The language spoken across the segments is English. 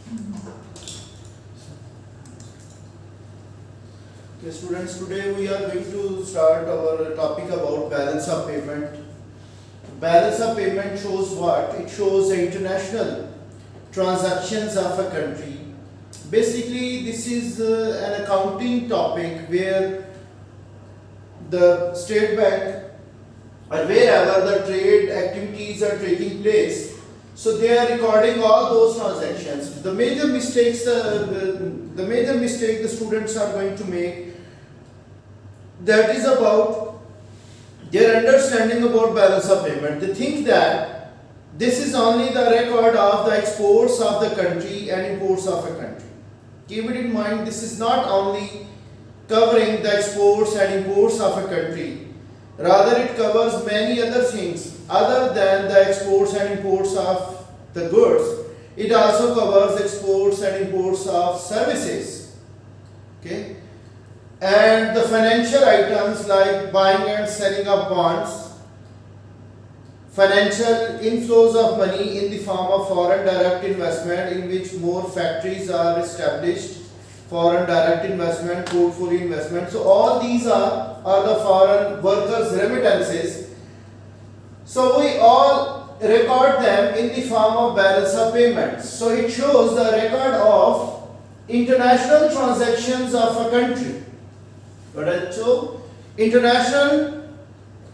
Okay, students, today we are going to start our topic about balance of payment. Balance of payment shows what? It shows the international transactions of a country. Basically, this is an accounting topic where the state bank or wherever the trade activities are taking place, so they are recording all those transactions. The major mistakes, the major mistake the students are going to make, that is about their understanding about balance of payment. They think that this is only the record of the exports of the country and imports of a country. Keep it in mind, this is not only covering the exports and imports of a country. Rather, it covers many other things other than the exports and imports of the goods. It also covers exports and imports of services. Okay? And the financial items like buying and selling of bonds, financial inflows of money in the form of foreign direct investment in which more factories are established, foreign direct investment, portfolio investment. So all these are the foreign workers' remittances. So we all record them in the form of balance of payments. So it shows the record of international transactions of a country. But so international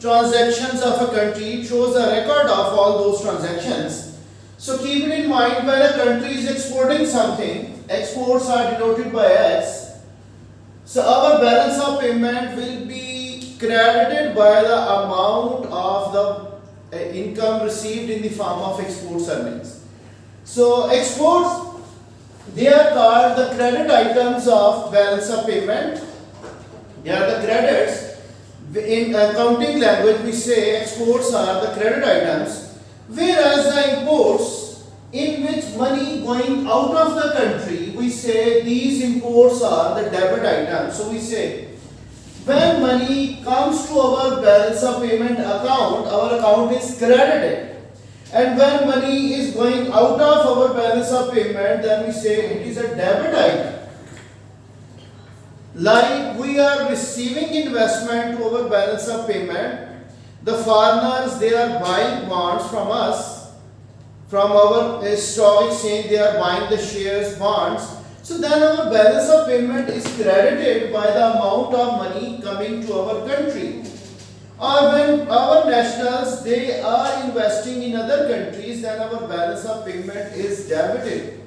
transactions of a country, it shows a record of all those transactions. So keep it in mind, when a country is exporting something, exports are denoted by X. So our balance of payment will be credited by the amount of the income received in the form of exports earnings. So exports, they are called the credit items of balance of payment. They are the credits. In accounting language, we say exports are the credit items, whereas the imports, in which money going out of the country, we say these imports are the debit items. So we say when money comes to our balance of payment account, our account is credited, and when money is going out of our balance of payment, then we say it is a debit item. Like we are receiving investment to our balance of payment, the foreigners, they are buying bonds from us, from our stock exchange, they are buying the shares, bonds. So then our balance of payment is credited by the amount of money coming to our country. Or when our nationals, they are investing in other countries, then our balance of payment is debited.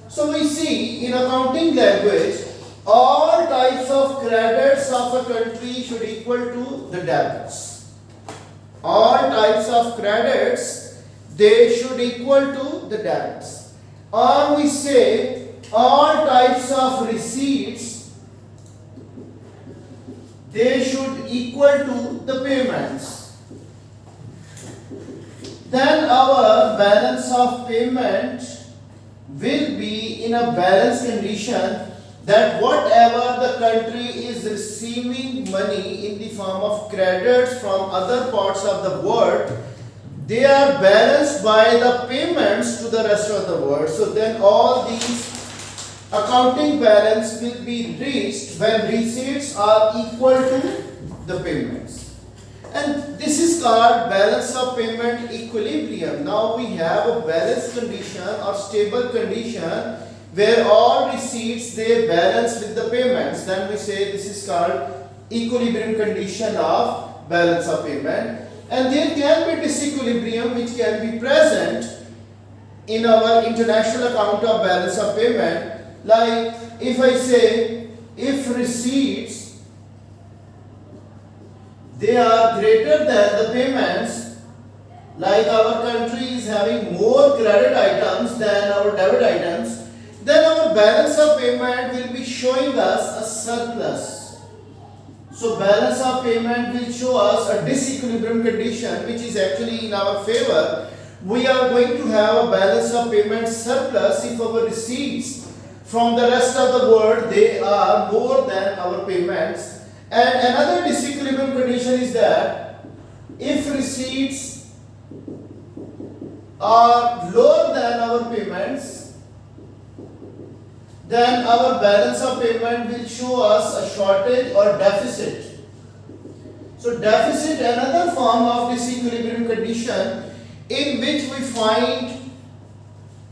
So we see in accounting language, all types of credits of a country should equal to the debits. All types of credits, they should equal to the debits. Or we say all types of receipts, they should equal to the payments. Then our balance of payment will be in a balanced condition, that whatever the country is receiving money in the form of credits from other parts of the world, they are balanced by the payments to the rest of the world. So then all these accounting balance will be reached when receipts are equal to the payments. And this is called balance of payment equilibrium. Now we have a balanced condition or stable condition where all receipts, they balance with the payments. Then we say this is called equilibrium condition of balance of payment. And there can be disequilibrium which can be present in our international account of balance of payment. Like if I say, if receipts, they are greater than the payments, like our country is having more credit items than our debit items, then our balance of payment will be showing us a surplus. So balance of payment will show us a disequilibrium condition which is actually in our favor. We are going to have a balance of payment surplus if our receipts from the rest of the world, they are more than our payments. And another disequilibrium condition is that if receipts are lower than our payments, then our balance of payment will show us a shortage or deficit. So deficit, another form of disequilibrium condition in which we find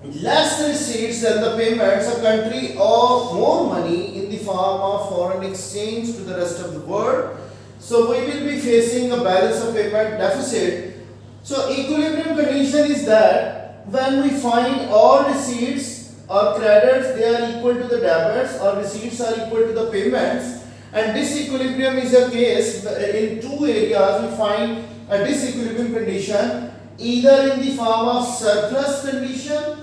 less receipts than the payments. A country or more money in the form of foreign exchange to the rest of the world. So we will be facing a balance of payment deficit. So equilibrium condition is that when we find all receipts or credits, they are equal to the debits, or receipts are equal to the payments. And disequilibrium is a case in two areas we find a disequilibrium condition, either in the form of surplus condition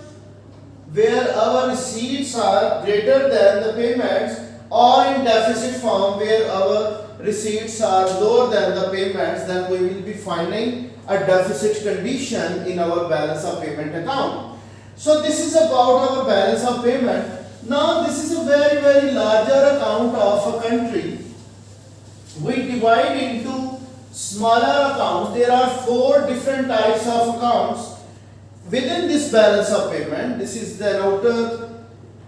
where our receipts are greater than the payments, or in deficit form where our receipts are lower than the payments. Then we will be finding a deficit condition in our balance of payment account. So this is about our balance of payment. Now this is a very larger account of a country. We divide into smaller accounts. There are 4 different types of accounts within this balance of payment. This is the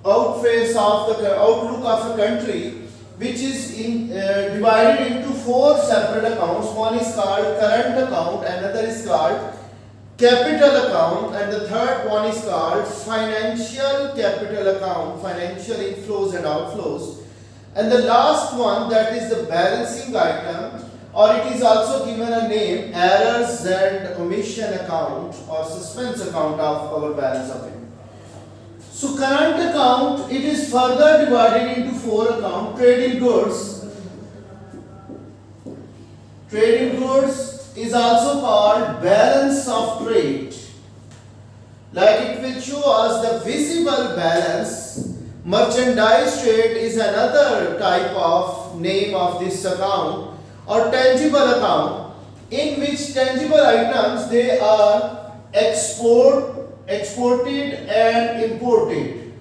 outface of the outlook of a country, which is divided into 4 separate accounts. One is called current account, another is called capital account, and the third one is called financial capital account, financial inflows and outflows. And the last one, that is the balancing item, or it is also given a name, errors and omission account or suspense account of our balance of payment. So current account, it is further divided into 4 accounts. Trade in goods. Trade in goods is also called balance of trade. Like it will show us the visible balance. Merchandise trade is another type of name of this account, or tangible account, in which tangible items, they are exported and imported.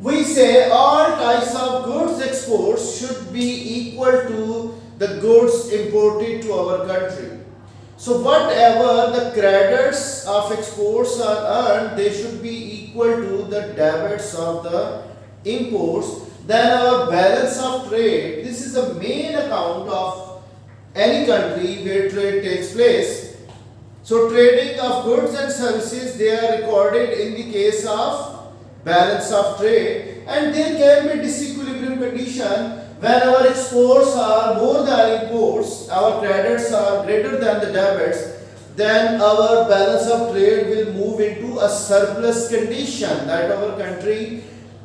We say all types of goods exports should be equal to the goods imported to our country. So whatever the credits of exports are earned, they should be equal to the debits of the imports. Then our balance of trade, this is the main account of any country where trade takes place. So trading of goods and services, they are recorded in the case of balance of trade, and there can be disequilibrium condition when our exports are more than imports, our credits are greater than the debits. Then our balance of trade will move into a surplus condition, that our country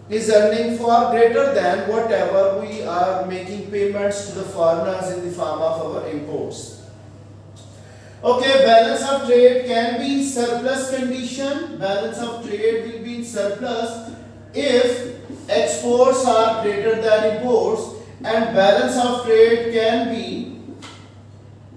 is earning far greater than whatever we are making payments to the foreigners in the form of our imports. Okay, balance of trade can be in surplus condition. Balance of trade will be in surplus if exports are greater than imports, and balance of trade can be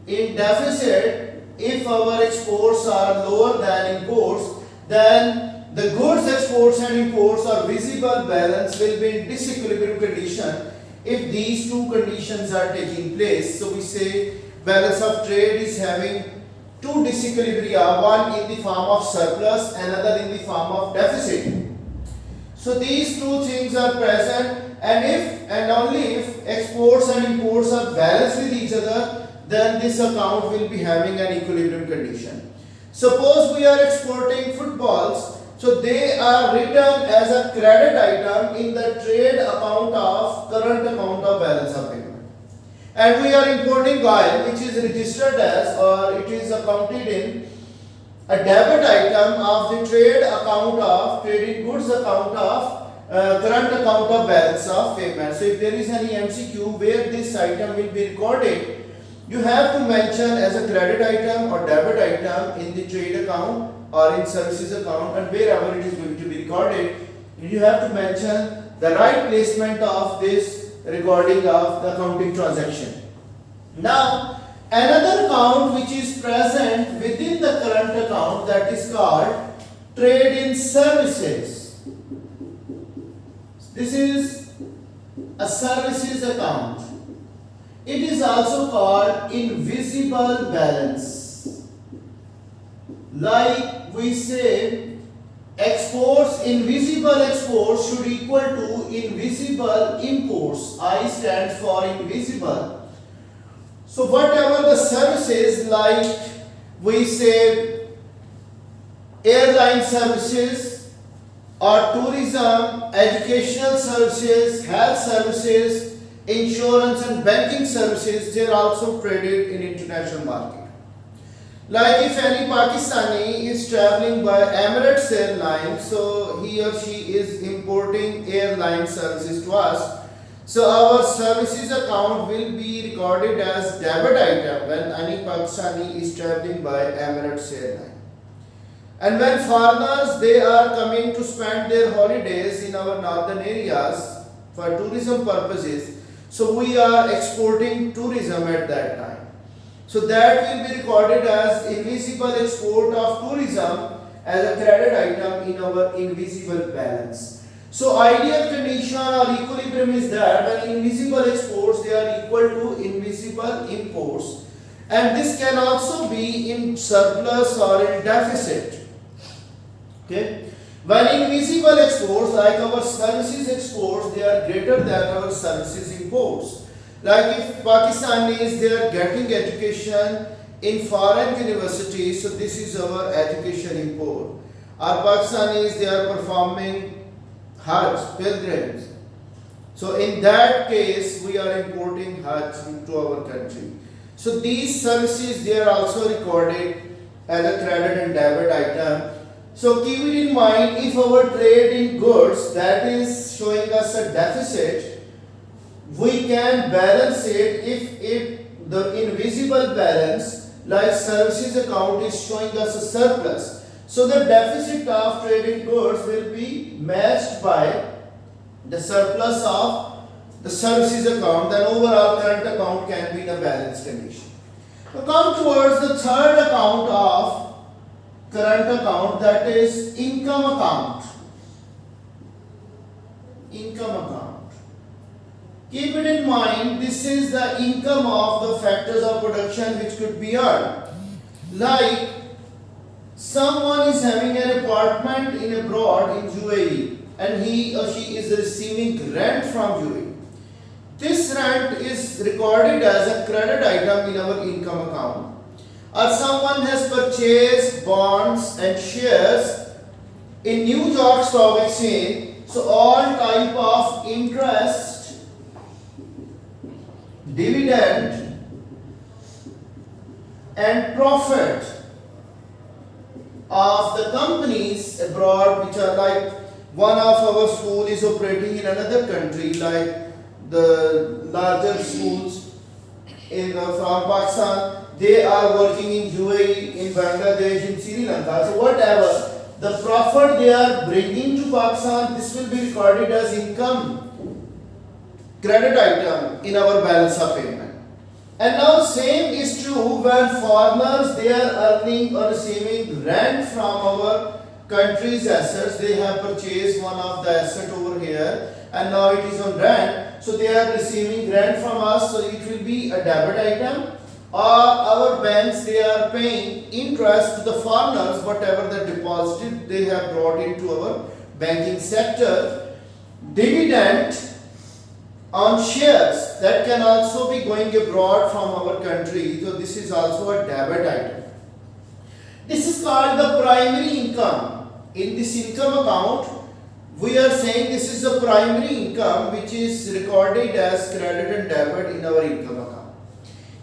in deficit if our exports are lower than imports. Then the goods exports and imports or visible balance will be in disequilibrium condition if these two conditions are taking place. So we say balance of trade is having two disequilibria, one in the form of surplus, another in the form of deficit. So these two things are present, and if and only if exports and imports are balanced with each other, then this account will be having an equilibrium condition. Suppose we are exporting footballs, so they are written as a credit item in the trade account of current account of balance of payment. And we are importing oil, which is registered as, or it is accounted in a debit item of the trade account of trading goods account of current account of balance of payment. So if there is any MCQ where this item will be recorded, you have to mention as a credit item or debit item in the trade account or in services account, and wherever it is going to be recorded, you have to mention the right placement of this recording of the accounting transaction. Now, another account which is present within the current account, that is called trade in services. This is a services account. It is also called invisible balance. Like we say, exports, invisible exports should equal to invisible imports. I stands for invisible. So whatever the services, like we say airline services or tourism, educational services, health services, insurance and banking services, they are also traded in international market. Like if any Pakistani is traveling by Emirates Airlines, so he or she is importing airline services to us. So our services account will be recorded as debit item when any Pakistani is traveling by Emirates Airlines. And when foreigners, they are coming to spend their holidays in our northern areas for tourism purposes, so we are exporting tourism at that time. So that will be recorded as invisible export of tourism as a credit item in our invisible balance. So ideal condition or equilibrium is that when invisible exports, they are equal to invisible imports, and this can also be in surplus or in deficit. Okay, when invisible exports, like our services exports, they are greater than our services imports. Like if Pakistanis, they are getting education in foreign universities, so this is our education import. Our Pakistanis, they are performing Hajj, pilgrims. So in that case, we are importing Hajj into our country. So these services, they are also recorded as a credit and debit item. So keep it in mind, if our trade in goods, that is showing us a deficit, we can balance it if the invisible balance, like services account, is showing us a surplus. So the deficit of trade in goods will be matched by the surplus of the services account, then overall current account can be in a balanced condition. Now come towards the third account of current account, that is income account. Income account. Keep it in mind, this is the income of the factors of production which could be earned. Like someone is having an apartment in abroad in UAE and he or she is receiving rent from UAE. This rent is recorded as a credit item in our income account. Or someone has purchased bonds and shares in New York Stock Exchange. So all type of interest, dividend and profit of the companies abroad, which are like one of our school is operating in another country, like the larger schools in from Pakistan, they are working in UAE, in Bangladesh, in Sri Lanka. So whatever the profit they are bringing to Pakistan, this will be recorded as income credit item in our balance of payment. And now same is true when foreigners, they are earning or receiving rent from our country's assets. They have purchased one of the asset over here and now it is on rent. So they are receiving rent from us, so it will be a debit item. Or our banks, they are paying interest to the foreigners, whatever the deposit they have brought into our banking sector. Dividend on shares, that can also be going abroad from our country, so this is also a debit item. This is called the primary income. In this income account, we are saying this is the primary income which is recorded as credit and debit in our income account.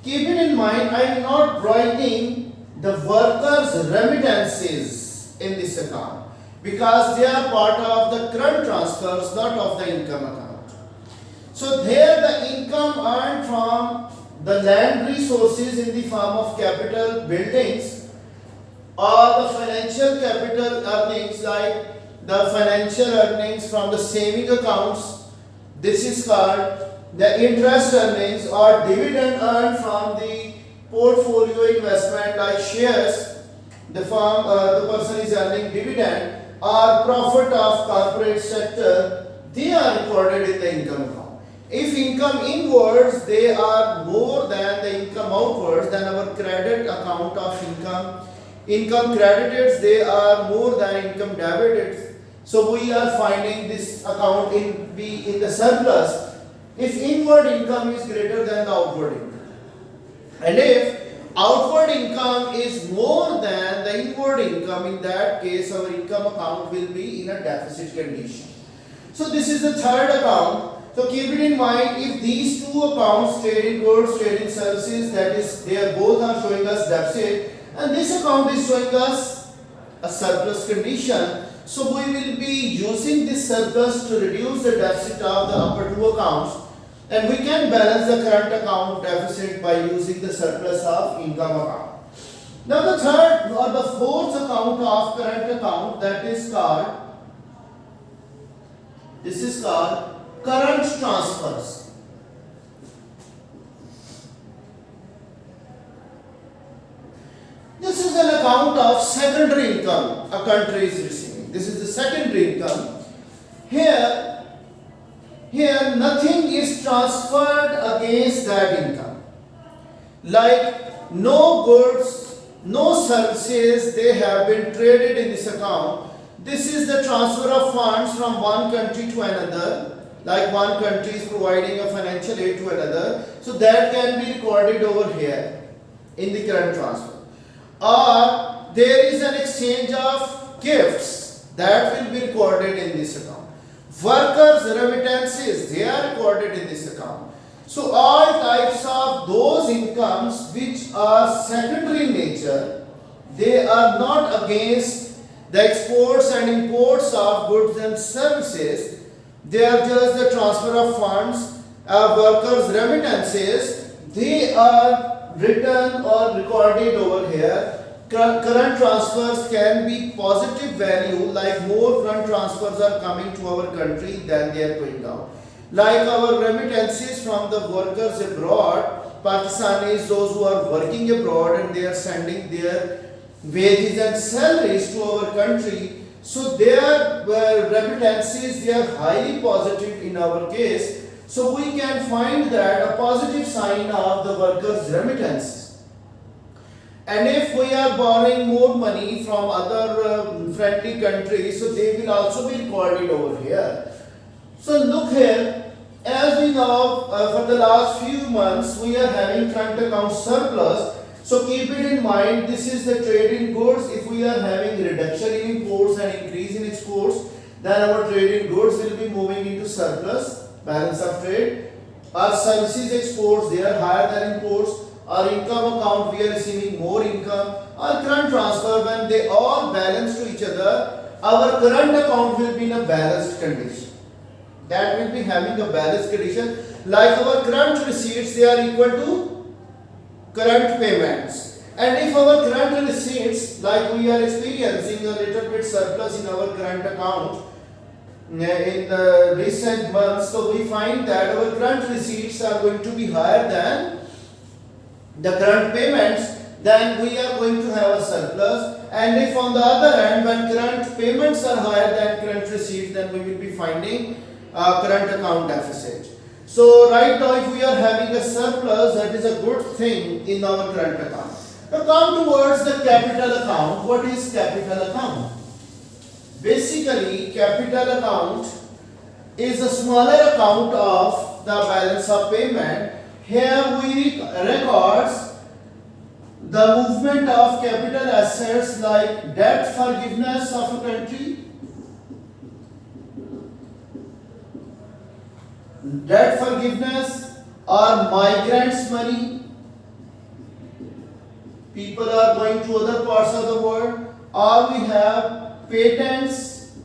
Keep it in mind, I am not writing the workers' remittances in this account because they are part of the current transfers, not of the income account. So there the income earned from the land resources in the form of capital buildings or the financial capital earnings, like the financial earnings from the saving accounts, this is called the interest earnings, or dividend earned from the portfolio investment like shares, the person is earning dividend, or profit of corporate sector, they are recorded in the income account. If income inwards, they are more than the income outwards, then our credit account of income income credited, they are more than income debited. So we are finding this account be in the surplus if inward income is greater than the outward income. And if outward income is more than the inward income, in that case our income account will be in a deficit condition. So this is the third account. So keep it in mind, if these two accounts, trading goods, trading services, that is, they are both are showing us deficit, and this account is showing us a surplus condition. So we will be using this surplus to reduce the deficit of the upper two accounts, and we can balance the current account deficit by using the surplus of income account. Now the third or the fourth account of current account, that is called, this is called current transfers. This is an account of secondary income a country is receiving. This is the secondary income. Here nothing is transferred against that income. Like no goods, no services, they have been traded in this account. This is the transfer of funds from one country to another. Like one country is providing a financial aid to another. So that can be recorded over here in the current transfer. Or there is an exchange of gifts that will be recorded in this account. Workers' remittances, they are recorded in this account. So all types of those incomes which are secondary in nature, they are not against the exports and imports of goods and services. They are just the transfer of funds, workers' remittances. They are written or recorded over here. Current transfers can be positive value, like more current transfers are coming to our country than they are going out. Like our remittances from the workers abroad, Pakistanis, those who are working abroad and they are sending their wages and salaries to our country. So their remittances, they are highly positive in our case. So we can find that a positive sign of the workers' remittances. And if we are borrowing more money from other friendly countries, so they will also be recorded over here. So look here, as we know, for the last few months we are having current account surplus. So keep it in mind, this is the trade in goods. If we are having reduction in imports and increase in exports, then our trade in goods will be moving into surplus, balance of trade. Our services exports, they are higher than imports. Our income account, we are receiving more income. Our current transfer, when they all balance to each other, our current account will be in a balanced condition. That will be having a balanced condition. Like our current receipts, they are equal to current payments. And if our current receipts, like we are experiencing a little bit surplus in our current account in the recent months, so we find that our current receipts are going to be higher than the current payments, then we are going to have a surplus. And if on the other hand, when current payments are higher than current receipts, then we will be finding a current account deficit. So right now, if we are having a surplus, that is a good thing in our current account. Now come towards the capital account. What is capital account? Basically, capital account is a smaller account of the balance of payment. Here we records the movement of capital assets like debt forgiveness of a country, debt forgiveness or migrants' money. People are going to other parts of the world, or we have patents.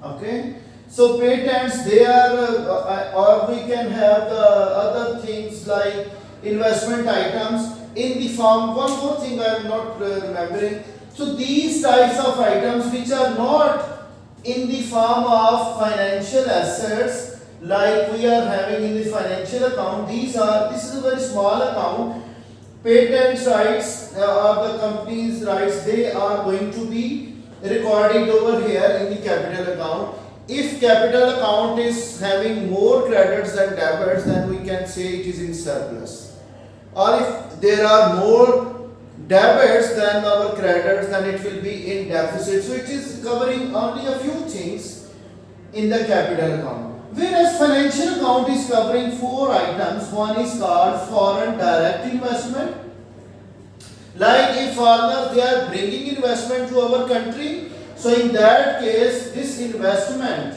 Okay. So patents, they are, or we can have the other things like investment items in the form. One more thing I am not remembering. So these types of items which are not in the form of financial assets, like we are having in the financial account, this is a very small account. Patents rights or the company's rights, they are going to be recorded over here in the capital account. If capital account is having more credits than debits, then we can say it is in surplus. Or if there are more debits than our credits, then it will be in deficit. So it is covering only a few things in the capital account. Whereas financial account is covering four items. One is called foreign direct investment. Like if foreigners they are bringing investment to our country, so in that case this investment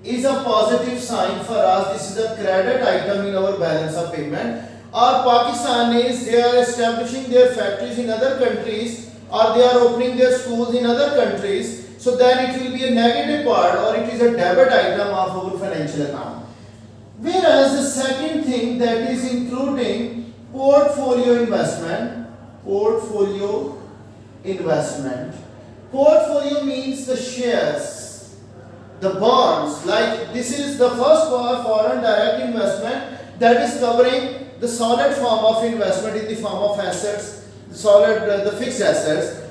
is a positive sign for us. This is a credit item in our balance of payment. Or Pakistanis they are establishing their factories in other countries, or they are opening their schools in other countries. So then it will be a negative part, or it is a debit item of our financial account. Whereas the second thing that is including portfolio investment. Portfolio investment. Portfolio means the shares, the bonds. Like this is the first part, foreign direct investment, that is covering the solid form of investment in the form of assets, the fixed assets.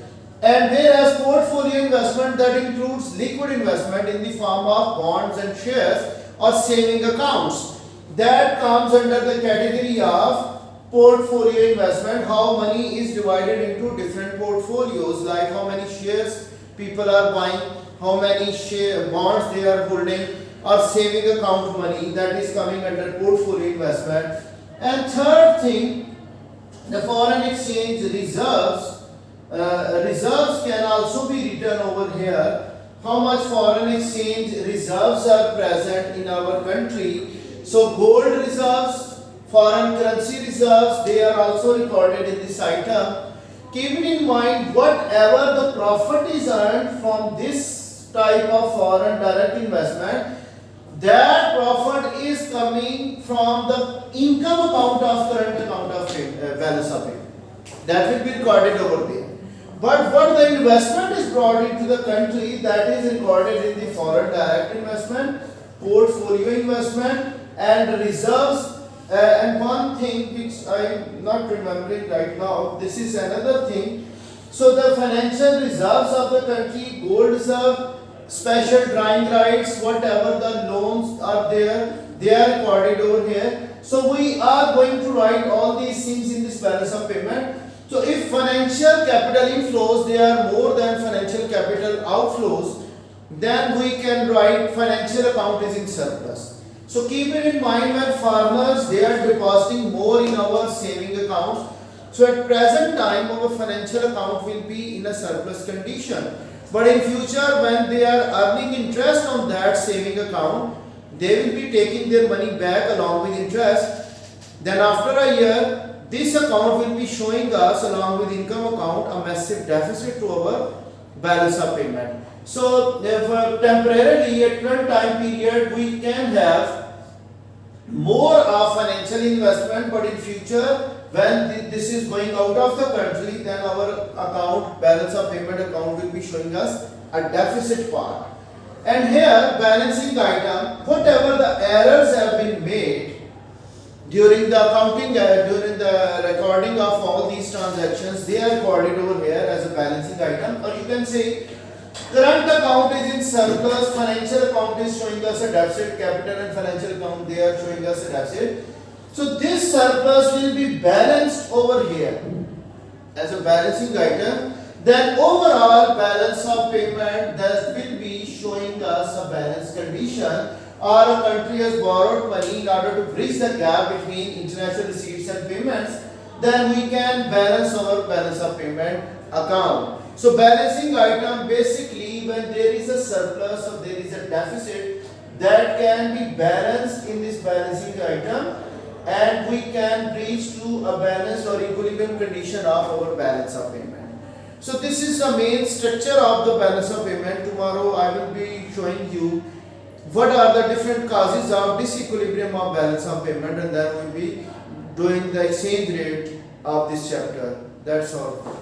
And whereas portfolio investment that includes liquid investment in the form of bonds and shares or saving accounts, that comes under the category of portfolio investment. How money is divided into different portfolios, like how many shares people are buying, how many bonds they are holding, or saving account money, that is coming under portfolio investment. And third thing, the foreign exchange reserves. Reserves can also be written over here. How much foreign exchange reserves are present in our country. So gold reserves, foreign currency reserves, they are also recorded in this item. Keeping in mind, whatever the profit is earned from this type of foreign direct investment, that profit is coming from the income account of current account of balance of payment. That will be recorded over there. But what the investment is brought into the country, that is recorded in the foreign direct investment, portfolio investment, and reserves. And one thing which I am not remembering right now, this is another thing. So the financial reserves of the country, gold reserve, special drawing rights, whatever the loans are there, they are recorded over here. So we are going to write all these things in this balance of payment. So if financial capital inflows they are more than financial capital outflows, then we can write financial account is in surplus. So keep it in mind, when farmers they are depositing more in our saving accounts, so at present time our financial account will be in a surplus condition. But in future, when they are earning interest on that saving account, they will be taking their money back along with interest. Then after a year, this account will be showing us along with income account a massive deficit to our balance of payment. So therefore temporarily at current time period we can have more of financial investment, but in future when this is going out of the country, then our account, balance of payment account will be showing us a deficit part. And here balancing item, whatever the errors have been made during the accounting, during the recording of all these transactions, they are recorded over here as a balancing item. Or you can say current account is in surplus, financial account is showing us a deficit, capital and financial account they are showing us a deficit. So this surplus will be balanced over here as a balancing item. Then overall balance of payment that will be showing us a balanced condition, or a country has borrowed money in order to bridge the gap between international receipts and payments, then we can balance our balance of payment account. So balancing item, basically when there is a surplus or there is a deficit, that can be balanced in this balancing item, and we can reach to a balanced or equilibrium condition of our balance of payment. So this is the main structure of the balance of payment. Tomorrow I will be showing you what are the different causes of disequilibrium of balance of payment, and then we will be doing the exchange rate of this chapter. That's all.